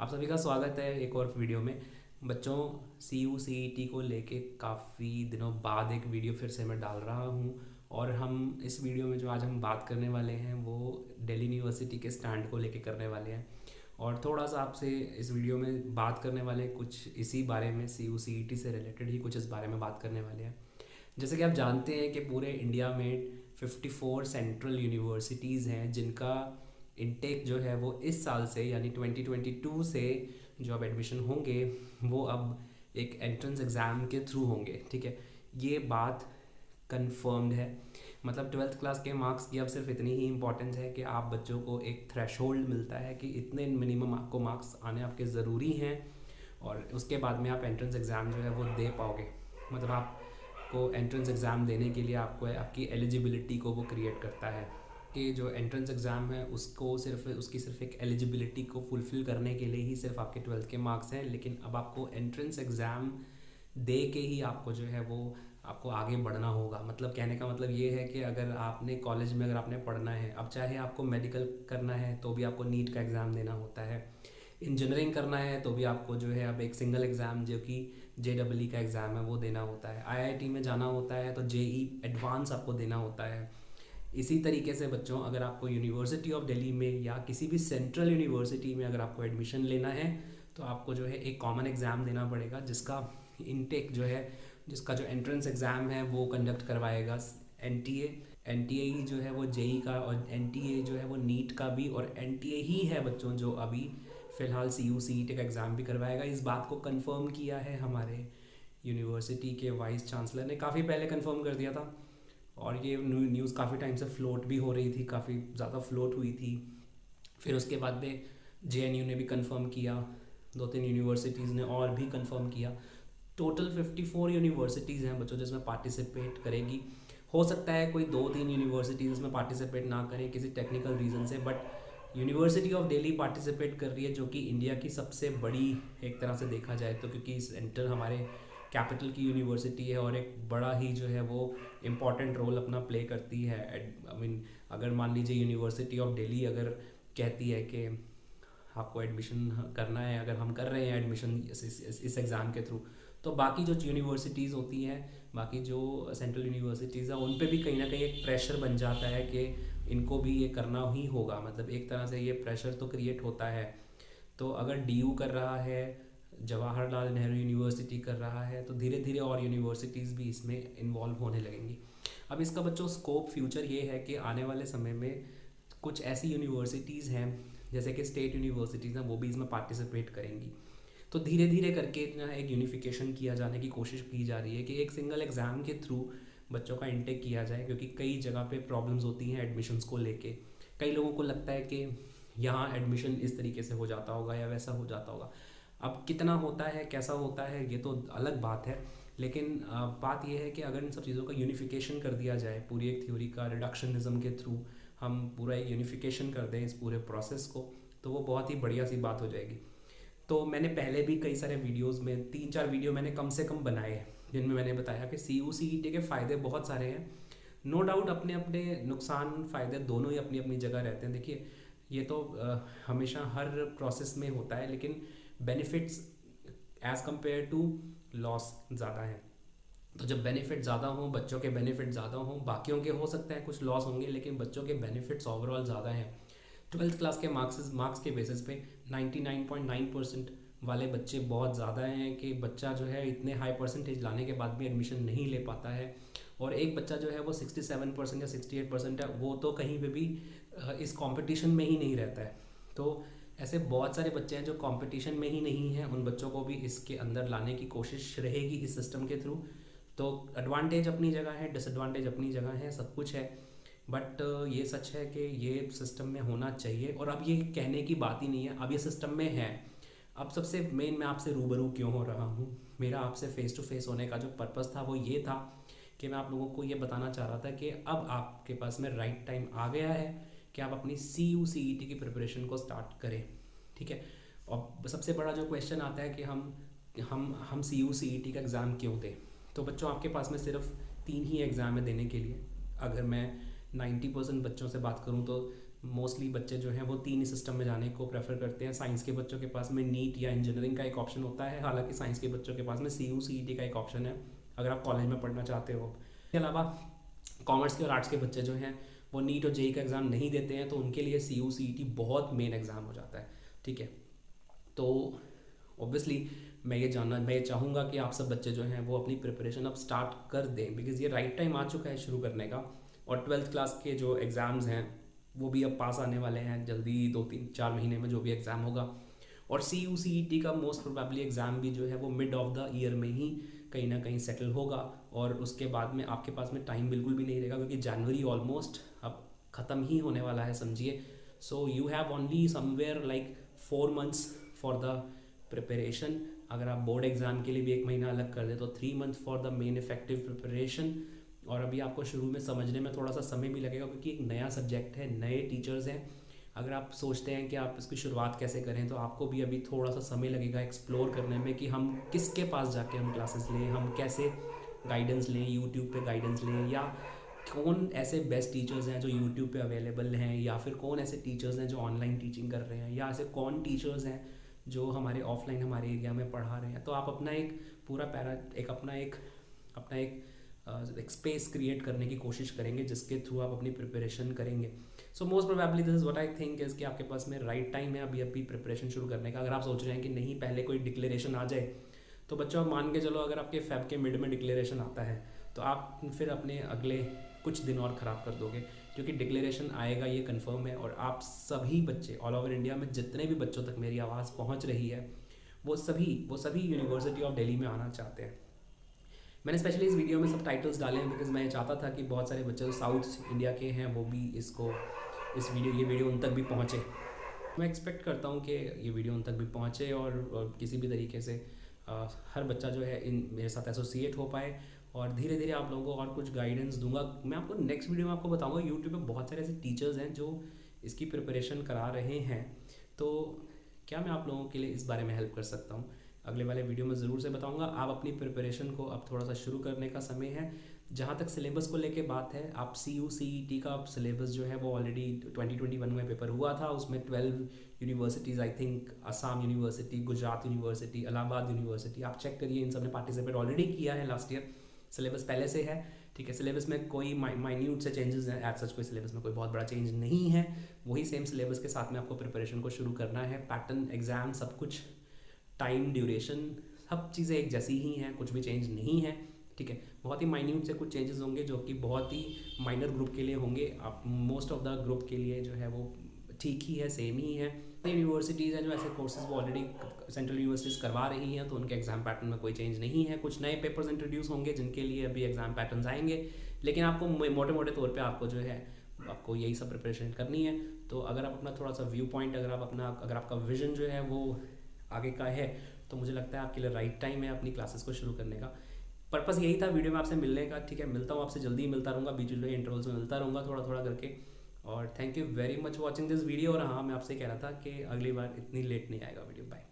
आप सभी का स्वागत है एक और वीडियो में। बच्चों, CU CET को लेके काफ़ी दिनों बाद एक वीडियो फिर से मैं डाल रहा हूँ। और हम इस वीडियो में जो आज हम बात करने वाले हैं वो दिल्ली यूनिवर्सिटी के स्टैंड को लेके करने वाले हैं। और थोड़ा सा आपसे इस वीडियो में बात करने वाले कुछ इसी बारे में, CU CET से रिलेटेड ही कुछ इस बारे में बात करने वाले हैं। जैसे कि आप जानते हैं कि पूरे इंडिया में 54 सेंट्रल यूनिवर्सिटीज़ हैं जिनका इनटेक जो है वो इस साल से यानी 2022 से जो अब एडमिशन होंगे वो अब एक एंट्रेंस एग्ज़ाम के थ्रू होंगे। ठीक है, ये बात कंफर्म्ड है। मतलब 12th क्लास के मार्क्स की अब सिर्फ इतनी ही इंपॉर्टेंस है कि आप बच्चों को एक थ्रेशोल्ड मिलता है कि इतने मिनिमम आपको मार्क्स आने आपके ज़रूरी हैं और उसके बाद में आप एंट्रेंस एग्ज़ाम जो है वो दे पाओगे। मतलब आपको एंट्रेंस एग्ज़ाम देने के लिए आपको आपकी एलिजिबिलिटी को वो क्रिएट करता है कि जो एंट्रेंस एग्ज़ाम है उसको सिर्फ एक एलिजिबिलिटी को फुलफ़िल करने के लिए ही सिर्फ आपके 12th के मार्क्स हैं। लेकिन अब आपको एंट्रेंस एग्ज़ाम दे के ही आपको जो है वो आपको आगे बढ़ना होगा। मतलब कहने का मतलब ये है कि अगर आपने कॉलेज में अगर आपने पढ़ना है, अब चाहे आपको मेडिकल करना है तो भी आपको नीट का एग्ज़ाम देना होता है, इंजीनियरिंग करना है तो भी आपको जो है अब एक सिंगल एग्ज़ाम जो कि JEE का एग्ज़ाम है वो देना होता है, IIT में जाना होता है तो JEE एडवांस आपको देना होता है। इसी तरीके से बच्चों, अगर आपको यूनिवर्सिटी ऑफ दिल्ली में या किसी भी सेंट्रल यूनिवर्सिटी में अगर आपको एडमिशन लेना है तो आपको जो है एक कॉमन एग्ज़ाम देना पड़ेगा जिसका इनटेक जो है, जिसका जो एंट्रेंस एग्ज़ाम है वो कंडक्ट करवाएगा NTA ही जो है वो JEE का, और NTA जो है वो नीट का भी, और NTA ही है बच्चों जो अभी फ़िलहाल CU CET का एग्ज़ाम भी करवाएगा। इस बात को कंफर्म किया है हमारे यूनिवर्सिटी के वाइस चांसलर ने, काफ़ी पहले कंफर्म कर दिया था और ये न्यूज़ काफ़ी टाइम से फ्लोट भी हो रही थी, काफ़ी ज़्यादा फ्लोट हुई थी। फिर उसके बाद में JNU ने भी कंफर्म किया, 2-3 यूनिवर्सिटीज़ ने और भी कंफर्म किया। टोटल 54 यूनिवर्सिटीज़ हैं बच्चों जिसमें पार्टिसिपेट करेगी। हो सकता है कोई 2-3 यूनिवर्सिटीज़ इसमें पार्टिसिपेट ना करें किसी टेक्निकल रीज़न से, but university of Delhi participate कर रही है जो कि इंडिया की सबसे बड़ी, एक तरह से देखा जाए तो, क्योंकि सेंटर हमारे कैपिटल की यूनिवर्सिटी है और एक बड़ा ही जो है वो इम्पॉर्टेंट रोल अपना प्ले करती है। आई मीन, अगर मान लीजिए यूनिवर्सिटी ऑफ दिल्ली अगर कहती है कि आपको एडमिशन करना है, अगर हम कर रहे हैं एडमिशन इस एग्ज़ाम के थ्रू, तो बाकी जो यूनिवर्सिटीज़ होती हैं, बाकी जो सेंट्रल यूनिवर्सिटीज़ हैं, उन पे भी कहीं ना कहीं एक प्रेशर बन जाता है कि इनको भी ये करना ही होगा। मतलब एक तरह से ये प्रेशर तो क्रिएट होता है। तो अगर DU कर रहा है, जवाहरलाल नेहरू यूनिवर्सिटी कर रहा है, तो धीरे धीरे और यूनिवर्सिटीज़ भी इसमें इन्वॉल्व होने लगेंगी। अब इसका बच्चों स्कोप फ्यूचर ये है कि आने वाले समय में कुछ ऐसी यूनिवर्सिटीज़ हैं जैसे कि स्टेट यूनिवर्सिटीज़ हैं, वो भी इसमें पार्टिसिपेट करेंगी। तो धीरे धीरे करके ना एक यूनिफिकेशन किया जाने की कोशिश की जा रही है कि एक सिंगल एग्ज़ाम के थ्रू बच्चों का इंटेक किया जाए, क्योंकि कई जगह पे प्रॉब्लम्स होती हैं एडमिशन्स को लेके। कई लोगों को लगता है कि यहाँ एडमिशन इस तरीके से हो जाता होगा या वैसा हो जाता होगा। अब कितना होता है, कैसा होता है, ये तो अलग बात है, लेकिन बात यह है कि अगर इन सब चीज़ों का यूनिफिकेशन कर दिया जाए, पूरी एक थ्योरी का रिडक्शनिज्म के थ्रू हम पूरा एक यूनिफिकेशन कर दें इस पूरे प्रोसेस को, तो वो बहुत ही बढ़िया सी बात हो जाएगी। तो मैंने पहले भी कई सारे वीडियोस में 3-4 वीडियो मैंने कम से कम बनाए हैं जिनमें मैंने बताया कि CU CET के फ़ायदे बहुत सारे हैं। नो डाउट अपने अपने नुकसान फ़ायदे दोनों ही अपनी अपनी जगह रहते हैं। देखिए, ये तो हमेशा हर प्रोसेस में होता है, लेकिन benefits as compared to loss ज़्यादा है। तो जब बेनिफिट ज़्यादा हों, बच्चों के बेनिफिट ज़्यादा हों, बाकियों के हो सकता है कुछ लॉस होंगे, लेकिन बच्चों के बेनिफिट्स ओवरऑल ज़्यादा हैं। 12th क्लास के मार्क्स के बेसिस पे 99.9% वाले बच्चे बहुत ज़्यादा हैं कि बच्चा जो है इतने हाई परसेंटेज लाने के बाद भी एडमिशन नहीं ले पाता है। और एक बच्चा जो है वो 67% या 68% है, वो तो कहीं पे भी इस कंपटीशन में ही नहीं रहता है। तो ऐसे बहुत सारे बच्चे हैं जो कंपटीशन में ही नहीं हैं, उन बच्चों को भी इसके अंदर लाने की कोशिश रहेगी इस सिस्टम के थ्रू। तो एडवांटेज अपनी जगह है, डिसएडवांटेज अपनी जगह है, सब कुछ है। बट ये सच है कि ये सिस्टम में होना चाहिए, और अब ये कहने की बात ही नहीं है, अब ये सिस्टम में है। अब सबसे मेन मैं आपसे रूबरू क्यों हो रहा हूँ, मेरा आपसे फेस टू फेस होने का जो पर्पस था वो ये था कि मैं आप लोगों को ये बताना चाह रहा था कि अब आपके पास में राइट टाइम आ गया है कि आप अपनी CU CET की प्रिपरेशन को स्टार्ट करें। ठीक है, और सबसे बड़ा जो क्वेश्चन आता है कि हम CU CET का एग्ज़ाम क्यों दें। तो बच्चों, आपके पास में सिर्फ 3 ही एग्ज़ाम है देने के लिए। अगर मैं 90% बच्चों से बात करूं तो मोस्टली बच्चे जो हैं वो 3 ही सिस्टम में जाने को प्रेफर करते हैं। साइंस के बच्चों के पास में नीट या इंजीनियरिंग का एक ऑप्शन होता है, हालांकि साइंस के बच्चों के पास में CU CET का एक ऑप्शन है अगर आप कॉलेज में पढ़ना चाहते हो। इसके अलावा कॉमर्स के और आर्ट्स के बच्चे जो हैं वो नीट और JEE का एग्ज़ाम नहीं देते हैं, तो उनके लिए CU CET बहुत मेन एग्ज़ाम हो जाता है, ठीक है। तो ऑब्वियसली मैं ये चाहूँगा कि आप सब बच्चे जो हैं वो अपनी प्रिपरेशन अब स्टार्ट कर दें, बिकॉज़ ये राइट टाइम आ चुका है शुरू करने का। और 12th क्लास के जो एग्ज़ाम्स हैं वो भी अब पास आने वाले हैं जल्दी, 2-3-4 महीने में जो भी एग्ज़ाम होगा। और CU CET का मोस्ट प्रोबेबली एग्ज़ाम भी जो है वो मिड ऑफ द ईयर में ही कहीं ना कहीं सेटल होगा, और उसके बाद में आपके पास में टाइम बिल्कुल भी नहीं रहेगा, क्योंकि जनवरी ऑलमोस्ट अब ख़त्म ही होने वाला है समझिए। So you have only somewhere like 4 months for the preparation. अगर आप बोर्ड एग्ज़ाम के लिए भी 1 महीना अलग कर दे तो 3 months for the main effective preparation. और अभी आपको शुरू में समझने में थोड़ा सा समय भी लगेगा, क्योंकि एक नया सब्जेक्ट है, नए टीचर्स हैं। अगर आप सोचते हैं कि आप इसकी शुरुआत कैसे करें, तो आपको भी अभी थोड़ा सा समय लगेगा एक्सप्लोर करने में कि हम किसके पास जाके हम क्लासेस लें, हम कैसे गाइडेंस लें, यूट्यूब पे गाइडेंस लें, या कौन ऐसे बेस्ट टीचर्स हैं जो यूट्यूब पे अवेलेबल हैं, या फिर कौन ऐसे टीचर्स हैं जो ऑनलाइन टीचिंग कर रहे हैं, या ऐसे कौन टीचर्स हैं जो हमारे ऑफलाइन हमारे एरिया में पढ़ा रहे हैं। तो आप अपना एक पूरा अपना एक स्पेस क्रिएट करने की कोशिश करेंगे जिसके थ्रू आप अपनी प्रिपरेशन करेंगे। So most probably this is what I think is कि आपके पास में राइट टाइम है अभी प्रिपरेशन शुरू करने का। अगर आप सोच रहे हैं कि नहीं पहले कोई डिक्लेरेशन आ जाए, तो बच्चों आप मान के चलो अगर आपके फेब के मिड में डिक्लेरेशन आता है तो आप फिर अपने अगले कुछ दिन और ख़राब कर दोगे, क्योंकि डिक्लेरेशन आएगा ये कंफर्म है। और आप सभी बच्चे ऑल ओवर इंडिया में जितने भी बच्चों तक मेरी आवाज़ पहुंच रही है वो सभी यूनिवर्सिटी ऑफ दिल्ली में आना चाहते हैं। मैंने स्पेशली इस वीडियो में सब टाइटल्स डाले हैं बिकॉज मैं चाहता था कि बहुत सारे बच्चे जो साउथ इंडिया के हैं वो भी ये वीडियो उन तक भी पहुँचे। मैं एक्सपेक्ट करता हूँ कि ये वीडियो उन तक भी पहुँचे और किसी भी तरीके से हर बच्चा जो है मेरे साथ एसोसिएट हो पाए, और धीरे धीरे आप लोगों को और कुछ गाइडेंस दूंगा। मैं आपको नेक्स्ट वीडियो में आपको बताऊंगा यूट्यूब पे बहुत सारे ऐसे टीचर्स हैं जो इसकी प्रिपरेशन करा रहे हैं, तो क्या मैं आप लोगों के लिए इस बारे में हेल्प कर सकता हूँ, अगले वाले वीडियो में ज़रूर से बताऊंगा। आप अपनी प्रिपरेशन को अब थोड़ा सा शुरू करने का समय है। जहाँ तक सिलेबस को लेके बात है, आप CU CET का सिलेबस जो है वो ऑलरेडी 2021 में पेपर हुआ था, उसमें 12 universities, I think Assam university, Gujarat university, Allahabad university, आप चेक करिए, इन सब ने पार्टिसिपेट ऑलरेडी किया है लास्ट ईयर। सिलेबस पहले से है, ठीक है। सिलेबस में कोई माइन्यूट से चेंजेस हैं, एज सच कोई सिलेबस में कोई बहुत बड़ा चेंज नहीं है, वही सेम सिलेबस के साथ में आपको प्रिपरेशन को शुरू करना है। पैटर्न, एग्जाम, सब कुछ, टाइम, ड्यूरेशन, सब चीज़ें एक जैसी ही हैं, कुछ भी चेंज नहीं है, ठीक है। बहुत ही माइन्यूट से कुछ चेंजेस होंगे जो कि बहुत ही माइनर ग्रुप के लिए होंगे, आप मोस्ट ऑफ द ग्रुप के लिए जो है वो ठीक ही है, सेम ही है। यूनिवर्सिटीज़ हैं जो ऐसे कोर्सेज वो ऑलरेडी सेंट्रल यूनिवर्सिटीज़ करवा रही हैं, तो उनके एग्जाम पैटर्न में कोई चेंज नहीं है। कुछ नए पेपर्स इंट्रोड्यूस होंगे जिनके लिए अभी एग्जाम पैटर्न्स आएंगे, लेकिन आपको मोटे मोटे तौर पे आपको जो है आपको यही सब प्रिपरेशन करनी है। तो अगर आप अपना थोड़ा सा व्यू पॉइंट, अगर आपका विजन जो है वो आगे का है, तो मुझे लगता है आपके लिए राइट टाइम है अपनी क्लासेस को शुरू करने का। पर्पस यही था वीडियो में आपसे मिलने का, ठीक है। मिलता हूँ आपसे जल्दी, मिलता रहूँगा, बीच में इंटरवल्स में मिलता रहूँगा थोड़ा थोड़ा करके। और thank you very much watching this video. और हाँ, मैं आपसे कह रहा था कि अगली बार इतनी लेट नहीं आएगा वीडियो। बाय।